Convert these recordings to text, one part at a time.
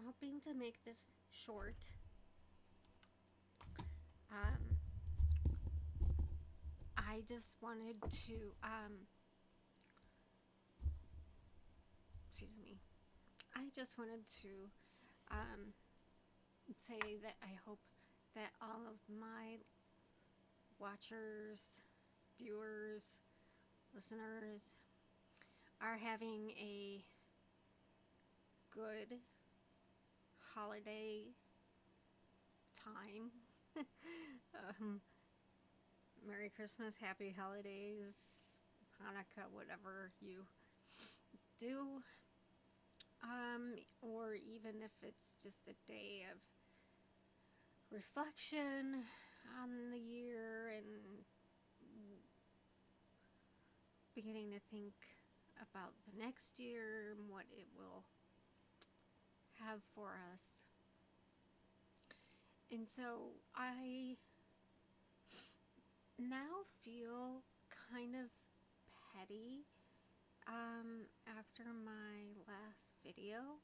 hoping to make this short. Um, I just wanted to, excuse me, I just wanted to um, say that I hope that all of my watchers, viewers, listeners are having a good holiday time. um, Merry Christmas, Happy Holidays, Hanukkah, whatever you do. Or even if it's just a day of reflection on the year and beginning to think about the next year and what it will have for us. And so I now feel kind of petty after my last video.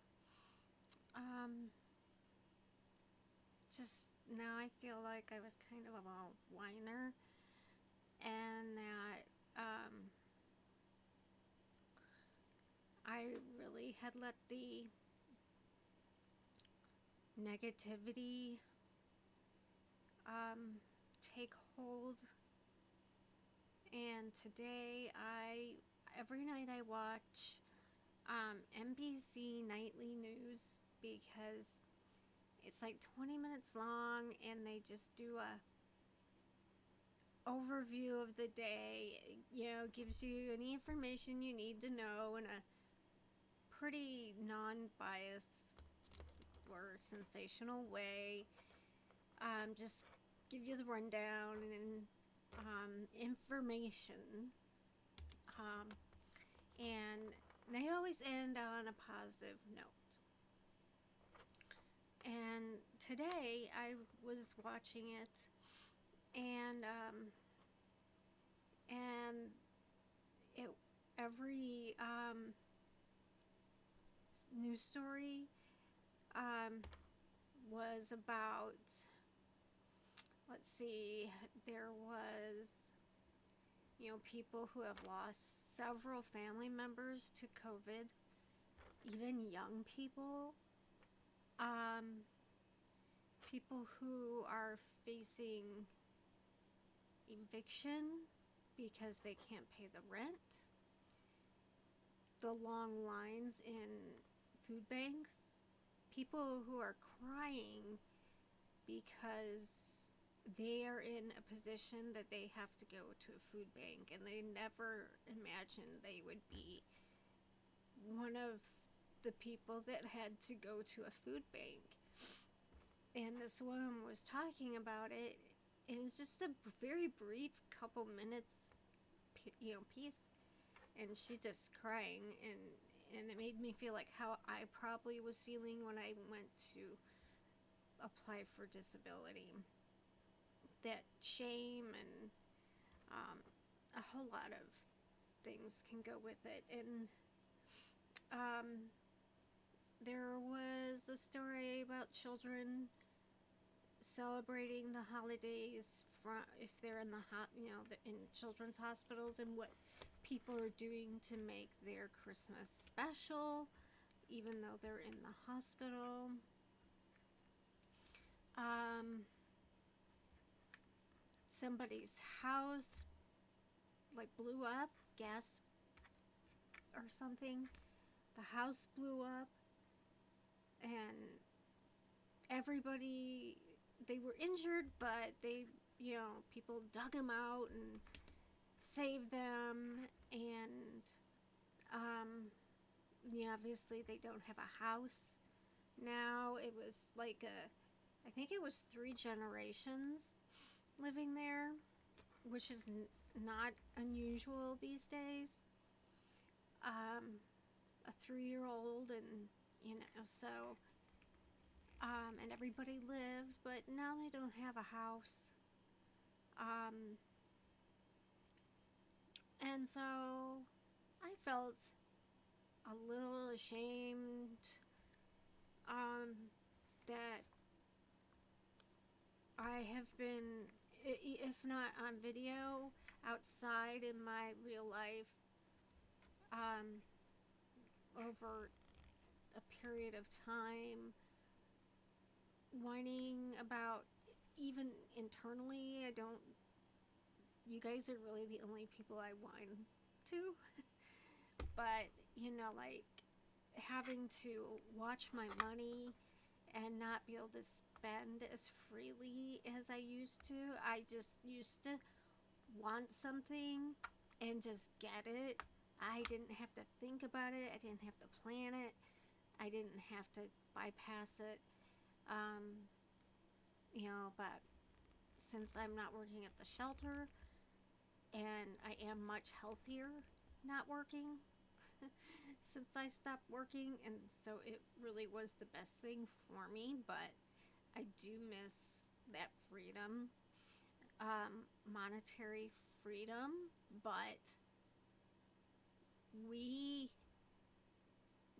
Just now I feel like I was kind of a whiner and that I really had let the negativity take hold. And today every night I watch NBC Nightly News because it's like 20 minutes long and they just do a overview of the day, gives you any information you need to know in a pretty non-biased or sensational way. Just give you the rundown and information. And they always end on a positive note. And today I was watching it, and it every news story was about, let's see, there was, people who have lost several family members to COVID, even young people, people who are facing eviction because they can't pay the rent, the long lines in food banks, people who are crying because they are in a position that they have to go to a food bank and they never imagined they would be one of the people that had to go to a food bank. And this woman was talking about it, and it's just a very brief couple minutes piece, and she just crying, and it made me feel like how I probably was feeling when I went to apply for disability. That shame and a whole lot of things can go with it. And there was a story about children celebrating the holidays if they're in in children's hospitals, and what people are doing to make their Christmas special even though they're in the hospital. Somebody's house like blew up, gas or something. The house blew up, and everybody, they were injured, but people dug them out and saved them. And obviously they don't have a house now. It was like I think it was 3 generations living there, which is not unusual these days. A 3-year-old, and so and everybody lived, but now they don't have a house. And so I felt a little ashamed that I have been, if not on video, outside in my real life, um, over a period of time, whining about, even internally, I don't, you guys are really the only people I whine to, but, like, having to watch my money and not be able to spend as freely as I used to. I just used to want something and just get it. I didn't have to think about it. I didn't have to plan it. I didn't have to bypass it. Um, but since I'm not working at the shelter and I am much healthier not working since I stopped working, and so it really was the best thing for me, but I do miss that freedom, monetary freedom, but we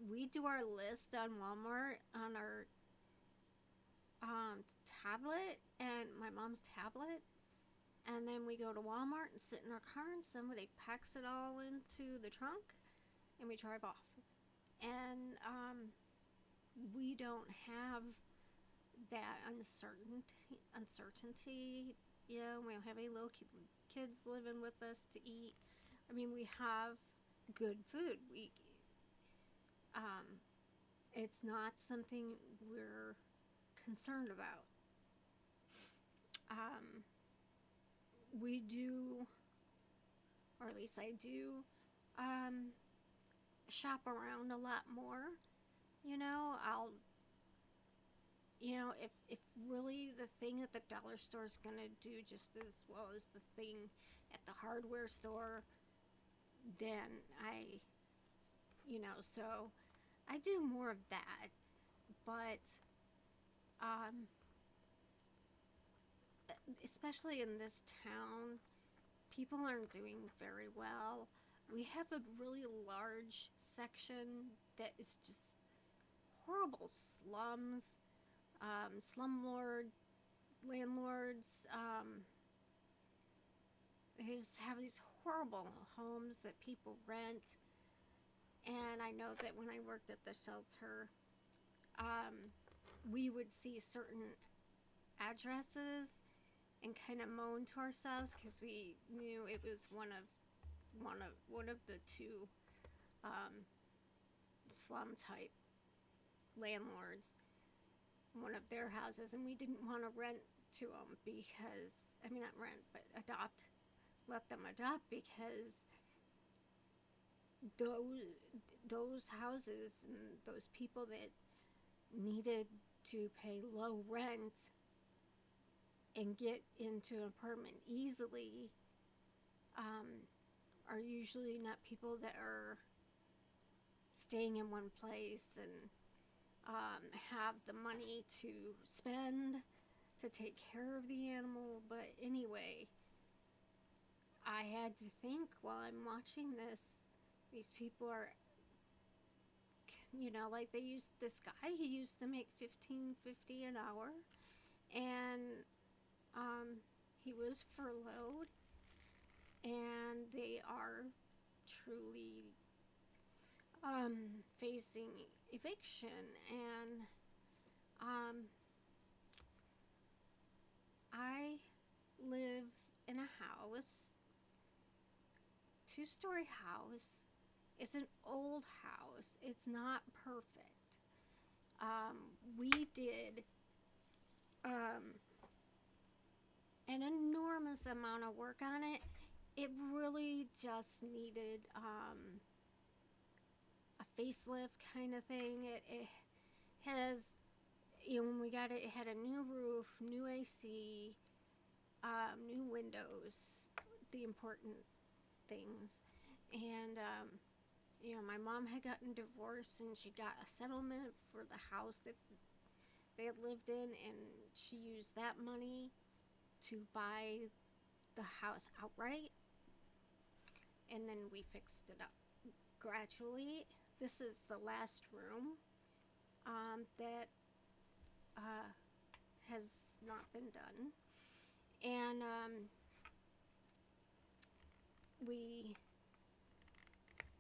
we do our list on Walmart on our tablet, and my mom's tablet, and then we go to Walmart and sit in our car and somebody packs it all into the trunk and we drive off. And we don't have that uncertainty. We don't have any little kids living with us to eat. I mean, we have good food. Um, it's not something we're concerned about. We do, or at least I do, shop around a lot more. I'll, if really the thing at the dollar store is going to do just as well as the thing at the hardware store, then so I do more of that. But, especially in this town, people aren't doing very well. We have a really large section that is just horrible slums, slumlord landlords. They just have these horrible homes that people rent. And I know that when I worked at the shelter, we would see certain addresses and kind of moan to ourselves because we knew it was one of the two slum type landlords, one of their houses, and we didn't want to rent to them because, I mean, not rent, but let them adopt, because those houses and those people that needed to pay low rent and get into an apartment easily are usually not people that are staying in one place and have the money to spend to take care of the animal. But anyway, I had to think while I'm watching this, these people are, like they used this guy, he used to make $15.50 an hour, and he was furloughed, and they are truly facing eviction. And I live in a house, two-story house. It's an old house. It's not perfect. We did an enormous amount of work on it. It really just needed a facelift kind of thing. It has, when we got it, it had a new roof, new AC, new windows, the important things. And my mom had gotten divorced, and she got a settlement for the house that they had lived in, and she used that money to buy the house outright, and then we fixed it up gradually. This is the last room. that uh, has not been done. And we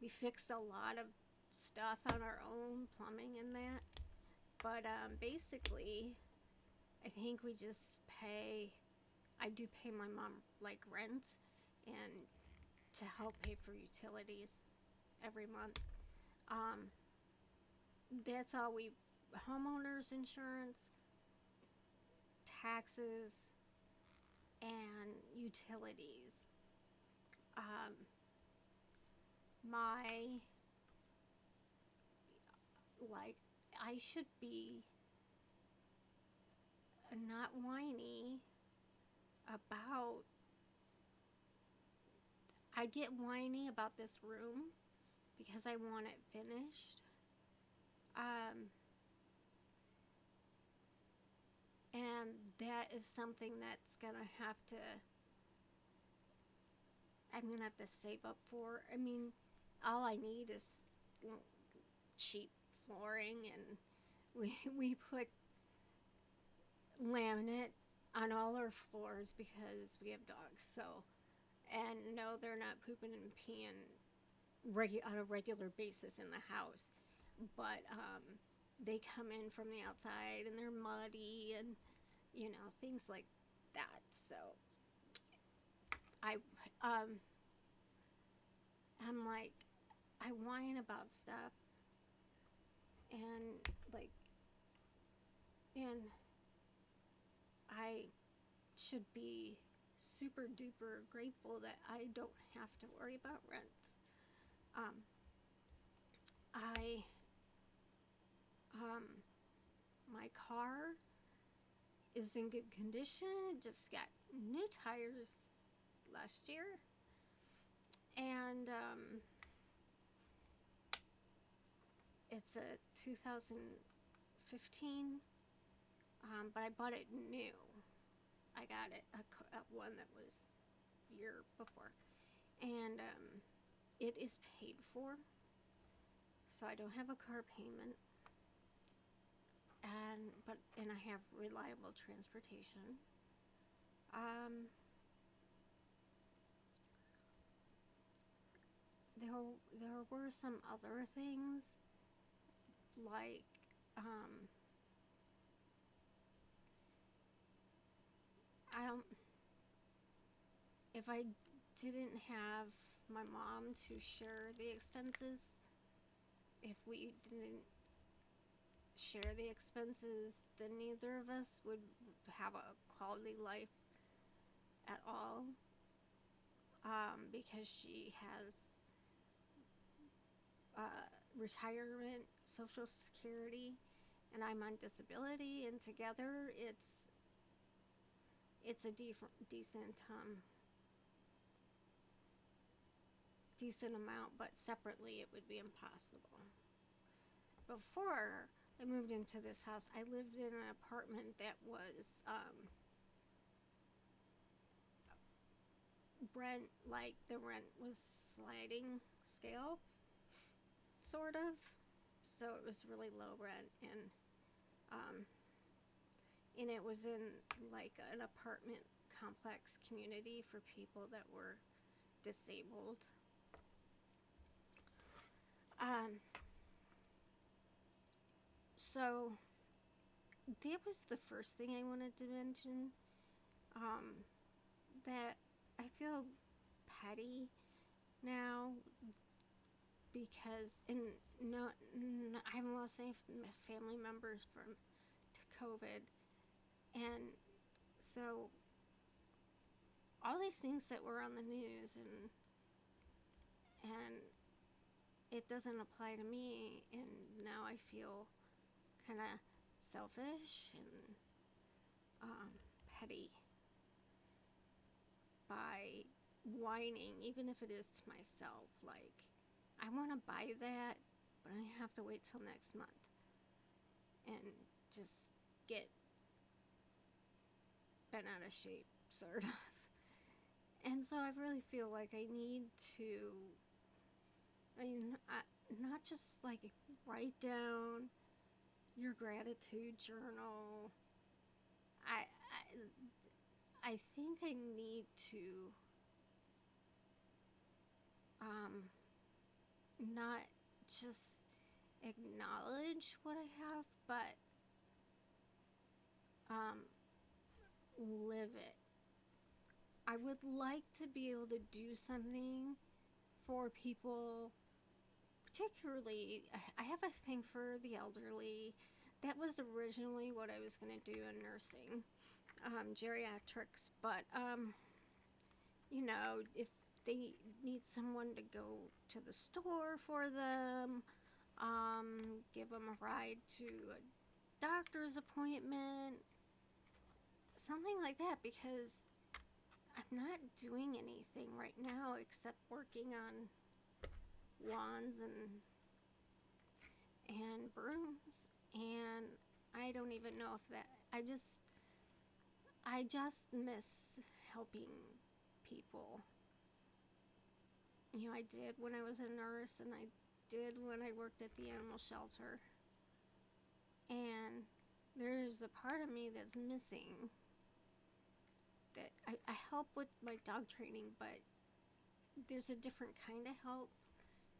we fixed a lot of stuff on our own, plumbing and that. But basically, I think we just pay. I do pay my mom like rent and to help pay for utilities every month. Um, that's all we homeowners insurance, taxes, and utilities. Um, my like I should be not whiny about. I get whiny about this room because I want it finished. Um, and that is something that's gonna have to. I'm gonna have to save up for. I mean, all I need is cheap flooring, and we put laminate on all our floors because we have dogs. So, and no, they're not pooping and peeing on a regular basis in the house, but they come in from the outside and they're muddy and things like that. So I I'm like I whine about stuff and like and I should be super duper grateful that I don't have to worry about rent. Um, I my car is in good condition. It just got new tires last year, and it's a 2015. But I bought it new. I got it a one that was year before, and it is paid for, so I don't have a car payment. And I have reliable transportation. Um, there were some other things like I don't if I didn't have my mom to share the expenses, if we didn't share the expenses, then neither of us would have a quality life at all. Because she has retirement, Social Security, and I'm on disability, and together it's a decent amount, but separately it would be impossible. Before I moved into this house, I lived in an apartment that was the rent was sliding scale, sort of. So it was really low rent, um, and it was in like an apartment complex community for people that were disabled. So that was the first thing I wanted to mention. That I feel petty now because I haven't lost any family members from COVID, and so all these things that were on the news and it doesn't apply to me, and now I feel kind of selfish and petty by whining, even if it is to myself. Like, I want to buy that, but I have to wait till next month and just get bent out of shape, sort of. And so I really feel like I need to, not just like write down your gratitude journal. I think I need to um, not just acknowledge what I have, but um, live it. I would like to be able to do something for people, particularly, I have a thing for the elderly. That was originally what I was going to do in nursing, geriatrics, but if they need someone to go to the store for them, give them a ride to a doctor's appointment, something like that, because I'm not doing anything right now except working on lawns and brooms, and I don't even know if that I just miss helping people. I did when I was a nurse, and I did when I worked at the animal shelter. And there's a part of me that's missing. That I help with my dog training, but there's a different kind of help,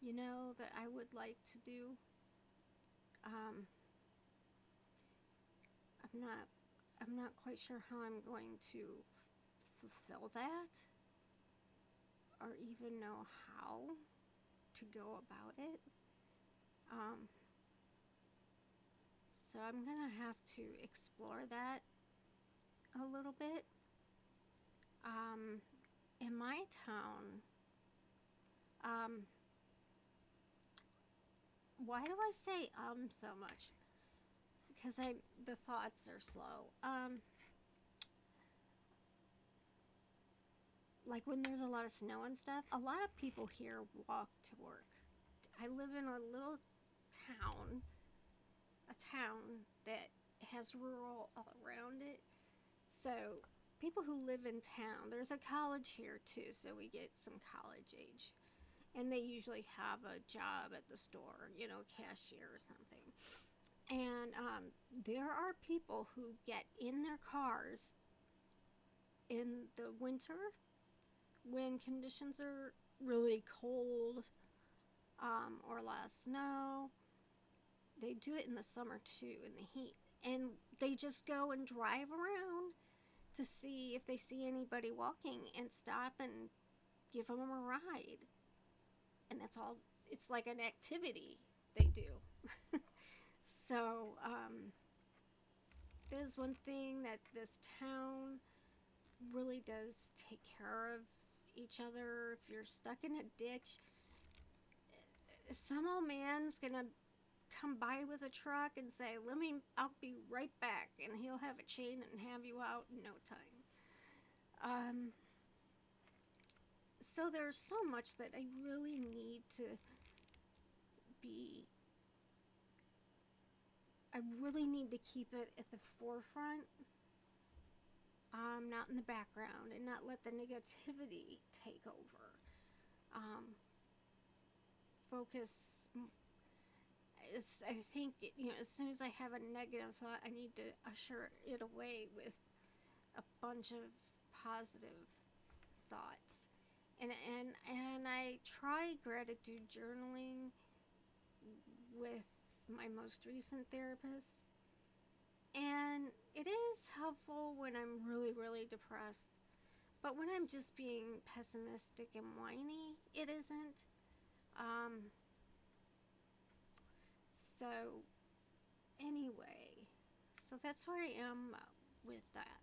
that I would like to do. Um, I'm not quite sure how I'm going to fulfill that, or even know how to go about it. Um, so I'm gonna have to explore that a little bit. Um, in my town, um, why do I say so much? Because the thoughts are slow. Like when there's a lot of snow and stuff, a lot of people here walk to work. I live in a little town that has rural all around it. So people who live in town, there's a college here too, so we get some college age. And they usually have a job at the store, cashier or something. And there are people who get in their cars in the winter when conditions are really cold, or a lot of snow. They do it in the summer too, in the heat. And they just go and drive around to see if they see anybody walking and stop and give them a ride. And that's all, it's like an activity they do. So, there's one thing that this town really does take care of each other. If you're stuck in a ditch, some old man's gonna come by with a truck and say, I'll be right back, and he'll have a chain and have you out in no time. So there's so much that I really need to be, I really need to keep it at the forefront, not in the background, and not let the negativity take over. Focus. I think, as soon as I have a negative thought, I need to usher it away with a bunch of positive thoughts. And I try gratitude journaling with my most recent therapist. And it is helpful when I'm really, really depressed. But when I'm just being pessimistic and whiny, it isn't. So, anyway, so that's where I am with that.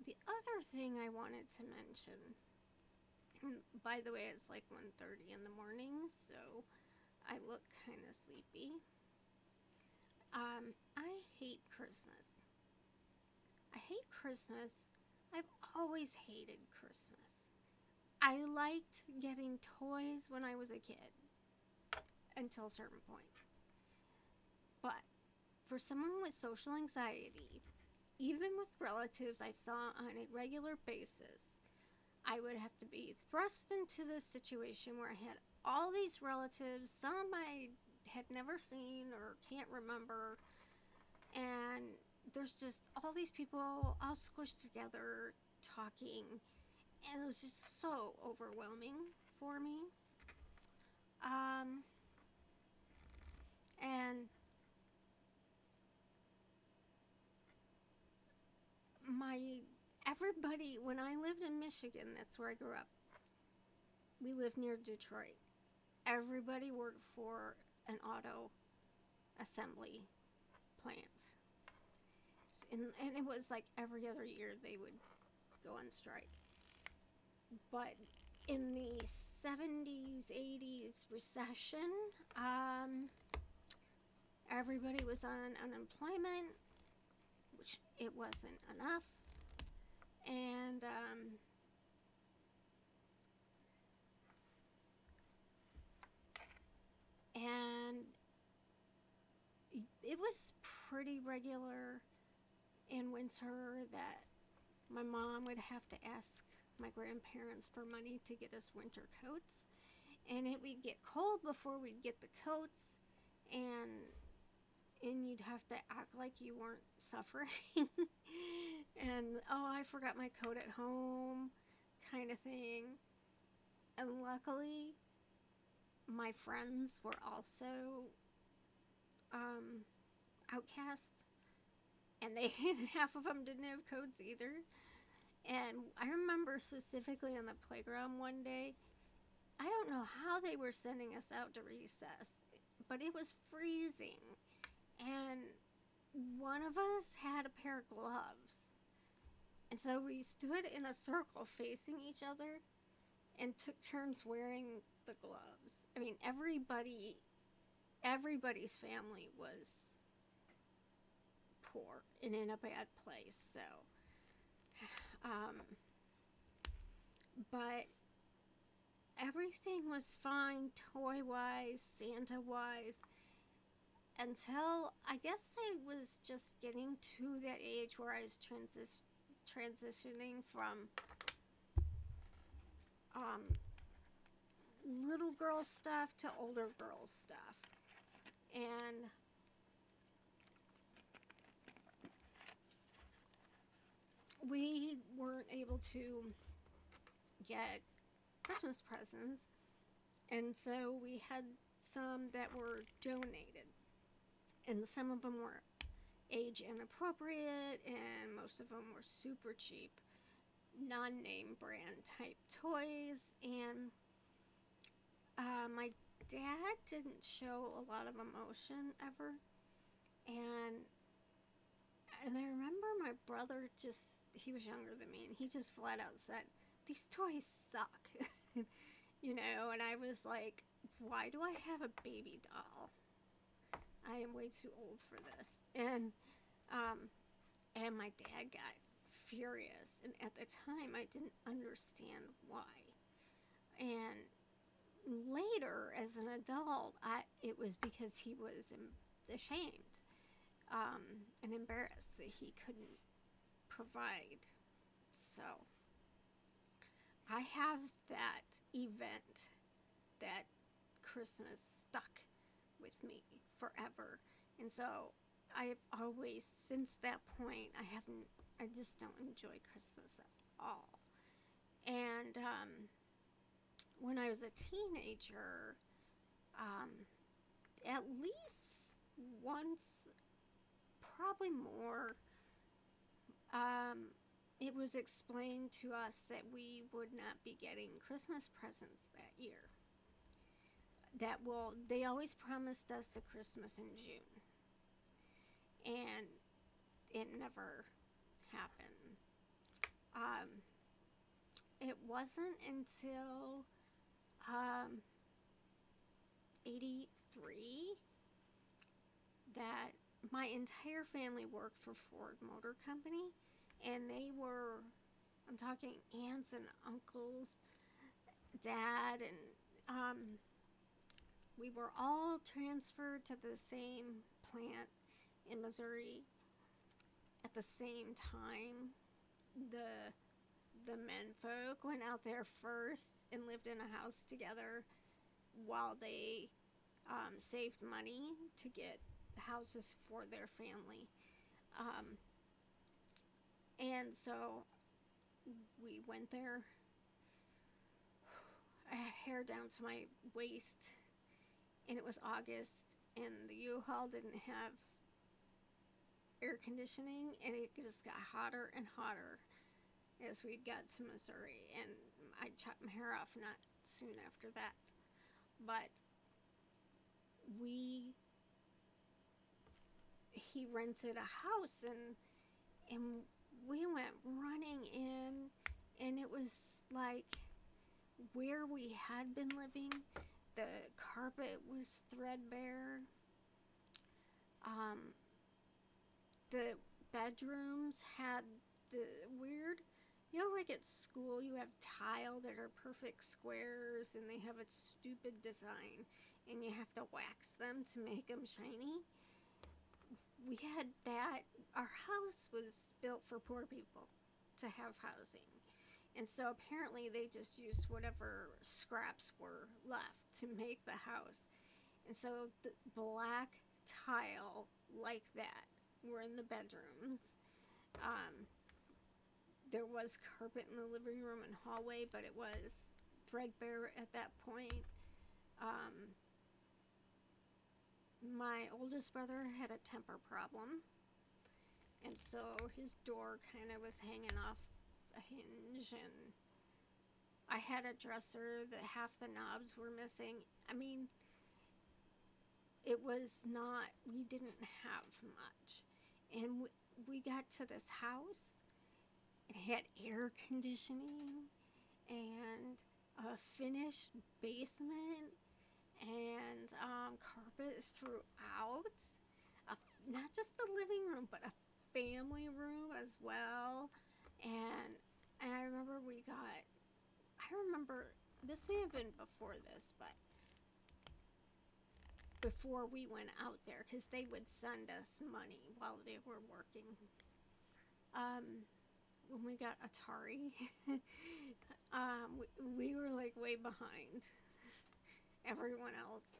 The other thing I wanted to mention, by the way, it's like 1:30 in the morning, so I look kind of sleepy. I hate Christmas. I hate Christmas. I've always hated Christmas. I liked getting toys when I was a kid, until a certain point. But for someone with social anxiety, even with relatives I saw on a regular basis, I would have to be thrust into this situation where I had all these relatives, some I had never seen or can't remember, and there's just all these people all squished together talking, and it was just so overwhelming for me. And my everybody, when I lived in Michigan, that's where I grew up. We lived near Detroit. Everybody worked for an auto assembly plant. And it was like every other year they would go on strike. But in the 70s, 80s recession, everybody was on unemployment, which it wasn't enough. And it was pretty regular in winter that my mom would have to ask my grandparents for money to get us winter coats, and it would get cold before we'd get the coats, and you'd have to act like you weren't suffering. And oh, I forgot my coat at home, kind of thing. And luckily my friends were also outcast, and they half of them didn't have coats either. And I remember specifically on the playground one day, I don't know how they were sending us out to recess, but it was freezing. And one of us had a pair of gloves. And so we stood in a circle facing each other and took turns wearing the gloves. I mean, everybody's family was poor and in a bad place, so but everything was fine, toy-wise, Santa-wise, until I guess I was just getting to that age where I was transitioning from little girl stuff to older girl stuff. And we weren't able to get Christmas presents, and so we had some that were donated, and some of them were age inappropriate, and most of them were super cheap, non-name brand type toys. And my dad didn't show a lot of emotion ever, and I remember my brother he was younger than me, and he just flat out said, "These toys suck." And I was like, why do I have a baby doll? I am way too old for this. And my dad got furious, and at the time I didn't understand why. And later, as an adult, it was because he was ashamed and embarrassed that he couldn't provide. So I have that event, that Christmas, stuck with me forever. And so I've always, since that point, I just don't enjoy Christmas at all. And when I was a teenager, at least once, probably more, it was explained to us that we would not be getting Christmas presents that year. They always promised us a Christmas in June, and it never happened. It wasn't until 83 that my entire family worked for Ford Motor Company, and I'm talking aunts and uncles, dad, and we were all transferred to the same plant in Missouri at the same time. The men folk went out there first and lived in a house together. while they saved money to get houses for their family. Um, and so we went there. I had hair down to my waist, and it was August, and the U-Haul didn't have air conditioning, and it just got hotter and hotter as we got to Missouri. And I chopped my hair off not soon after that. But he rented a house, and we went running in, and it was like where we had been living. The carpet was threadbare. The bedrooms had the weird, like at school you have tile that are perfect squares and they have a stupid design and you have to wax them to make them shiny. We had that. Our house was built for poor people to have housing. And so apparently they just used whatever scraps were left to make the house. And so the black tile like that were in the bedrooms. There was carpet in the living room and hallway, but it was threadbare at that point. My oldest brother had a temper problem, and so his door kind of was hanging off a hinge, and I had a dresser that half the knobs were missing. I mean, it was not, we didn't have much. And we got to this house. It had air conditioning and a finished basement and carpet throughout. Not just the living room, but a family room as well. And I remember this may have been before this, but before we went out there, because they would send us money while they were working. When we got Atari, we were like way behind everyone else.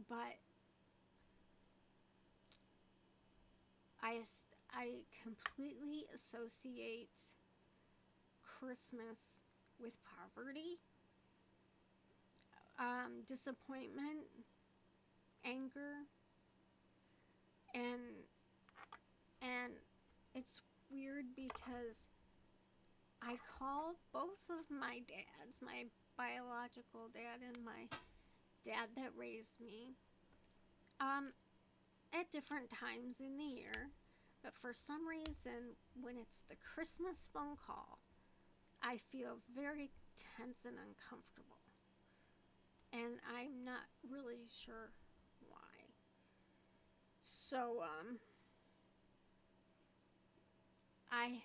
But I completely associate Christmas with poverty, disappointment, anger, and it's weird because I call both of my dads, my biological dad and my dad that raised me, at different times in the year, but for some reason, when it's the Christmas phone call, I feel very tense and uncomfortable. And I'm not really sure why. So, I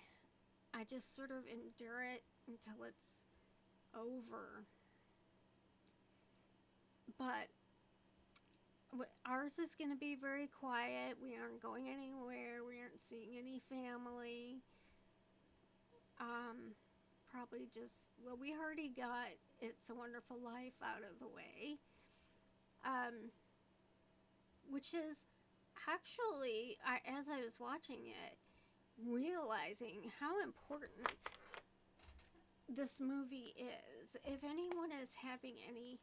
just sort of endure it until it's over. But ours is going to be very quiet. We aren't going anywhere. We aren't seeing any family. Probably just, well, we already got It's a Wonderful Life out of the way. Which is actually, as I was watching it, realizing how important this movie is. If anyone is having any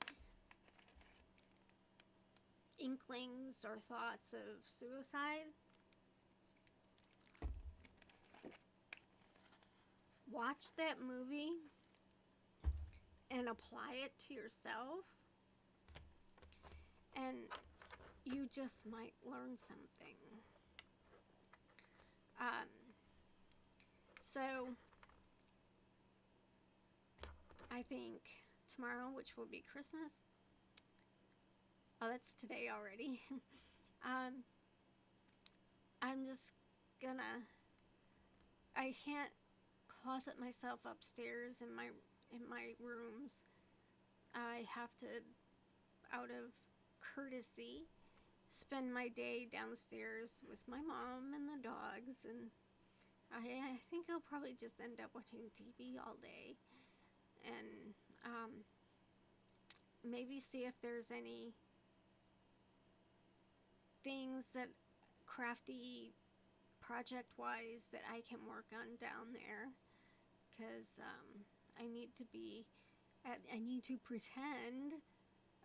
inklings or thoughts of suicide, watch that movie and apply it to yourself, and you just might learn something. So I think tomorrow, which will be Christmas, that's today already. I'm just gonna, I can't closet myself upstairs in my rooms. I have to, out of courtesy, spend my day downstairs with my mom and the dogs, and I think I'll probably just end up watching TV all day. And maybe see if there's any things that crafty project wise that I can work on down there, because I need to be I need to pretend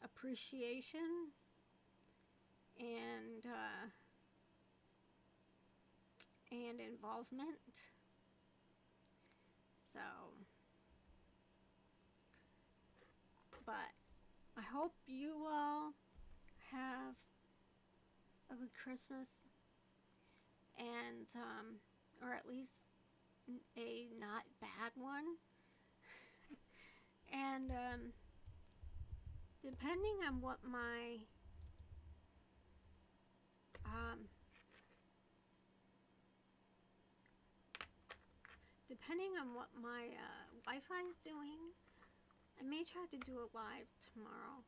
appreciation and involvement. So, but I hope you all have a good Christmas, and or at least a not bad one. And depending on what my um, Wi-Fi is doing, I may try to do a live tomorrow,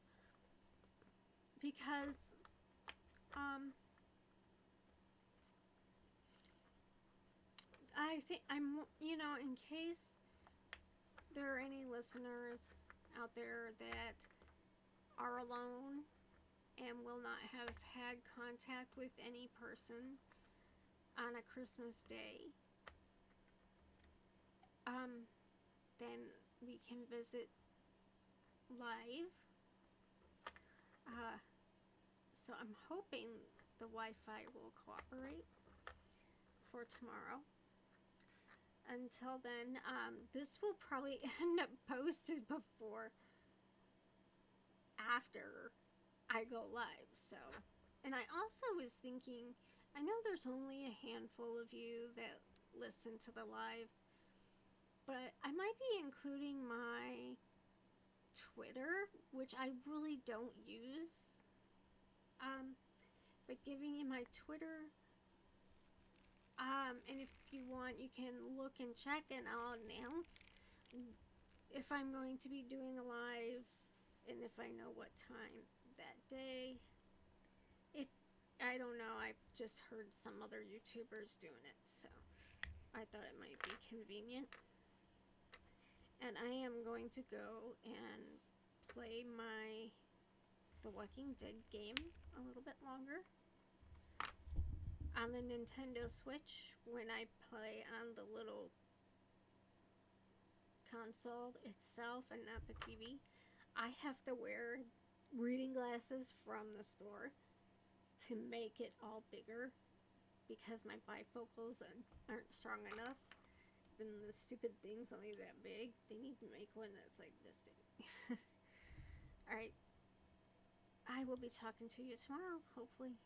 because I think in case there are any listeners out there that are alone and will not have had contact with any person on a Christmas day, then we can visit live. So I'm hoping the Wi-Fi will cooperate for tomorrow. Until then, this will probably end up posted after I go live. So, and I also was thinking, I know there's only a handful of you that listen to the live, but I might be including my Twitter, which I really don't use. But giving you my Twitter, and if you want, you can look and check, and I'll announce if I'm going to be doing a live, and if I know what time that day. If I don't know, I've just heard some other YouTubers doing it, so I thought it might be convenient. And I am going to go and play The Walking Dead game a little bit longer on the Nintendo Switch when I play on the little console itself and not the TV. I have to wear reading glasses from the store to make it all bigger because my bifocals aren't strong enough. And the stupid thing's only that big. They need to make one that's like this big. Alright. I will be talking to you tomorrow, hopefully.